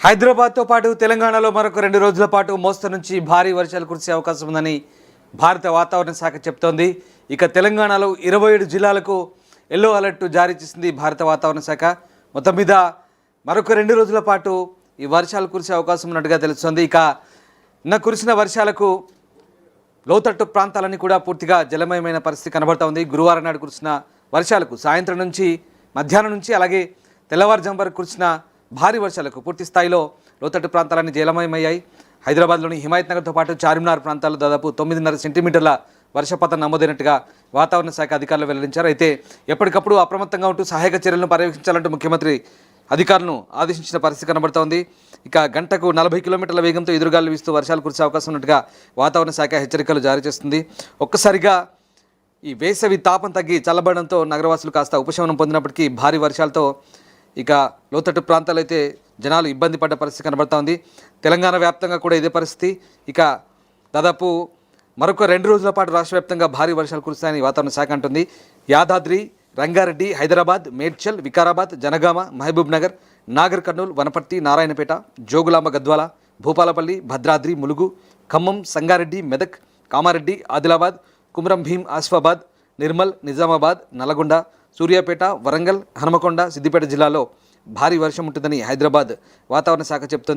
హైదరాబాద్తో పాటు తెలంగాణలో మరొక 2 రోజుల పాటు మోస్తరు నుంచి భారీ వర్షాలు కురిసే అవకాశం ఉందని భారత వాతావరణ శాఖ చెబుతోంది. ఇక తెలంగాణలో 27 జిల్లాలకు ఎల్లో అలర్ట్ జారీ చేసింది భారత వాతావరణ శాఖ. మొత్తం మీద మరొక 2 రోజుల పాటు ఈ వర్షాలు కురిసే అవకాశం ఉన్నట్టుగా తెలుస్తోంది. ఇక నిన్న కురిసిన వర్షాలకు లోతట్టు ప్రాంతాలన్నీ కూడా పూర్తిగా జలమయమైన పరిస్థితి కనబడుతూ ఉంది. గురువారం నాడు కురిసిన వర్షాలకు సాయంత్రం నుంచి మధ్యాహ్నం నుంచి అలాగే తెల్లవారుజాము వరకు కురిసిన భారీ వర్షాలకు పూర్తి స్థాయిలో లోతట్టు ప్రాంతాలన్నీ జలమయమయ్యాయి. హైదరాబాద్లోని హిమాయత్ నగర్తో పాటు చార్మినార్ ప్రాంతాల్లో దాదాపు 9.5 సెంటీమీటర్ల వర్షపాతం నమోదైనట్టుగా వాతావరణ శాఖ అధికారులు వెల్లడించారు. అయితే ఎప్పటికప్పుడు అప్రమత్తంగా ఉంటూ సహాయక చర్యలను పర్యవేక్షించాలంటూ ముఖ్యమంత్రి అధికారులను ఆదేశించిన పరిస్థితి కనబడుతోంది. ఇక గంటకు 40 కిలోమీటర్ల వేగంతో ఎదురుగాలు వీస్తూ వర్షాలు కురిసే అవకాశం ఉన్నట్టుగా వాతావరణ శాఖ హెచ్చరికలు జారీ చేస్తుంది. ఒక్కసారిగా ఈ వేసవి తాపం తగ్గి చల్లబడడంతో నగరవాసులు కాస్త ఉపశమనం పొందినప్పటికీ భారీ వర్షాలతో ఇక లోతట్టు ప్రాంతాలు అయితే జనాలు ఇబ్బంది పడ్డ పరిస్థితి కనబడుతోంది. తెలంగాణ వ్యాప్తంగా కూడా ఇదే పరిస్థితి. ఇక దాదాపు మరొక 2 రోజుల పాటు రాష్ట్ర వ్యాప్తంగా భారీ వర్షాలు కురుస్తాయని వాతావరణ శాఖ అంటుంది. యాదాద్రి, రంగారెడ్డి, హైదరాబాద్, మేడ్చల్, వికారాబాద్, జనగామ, మహబూబ్ నగర్, నాగర్ కర్నూల్, వనపర్తి, నారాయణపేట, జోగులాంబ గద్వాల, భూపాలపల్లి, భద్రాద్రి, ములుగు, ఖమ్మం, సంగారెడ్డి, మెదక్, కామారెడ్డి, ఆదిలాబాద్, కుమ్రం భీం, ఆసిఫాబాద్, నిర్మల్, నిజామాబాద్, నల్గొండ, సూర్యాపేట, వరంగల్, హనుమకొండ, సిద్దిపేట జిల్లాలో భారీ వర్షం ఉంటుందని హైదరాబాద్ వాతావరణ శాఖ చెబుతోంది.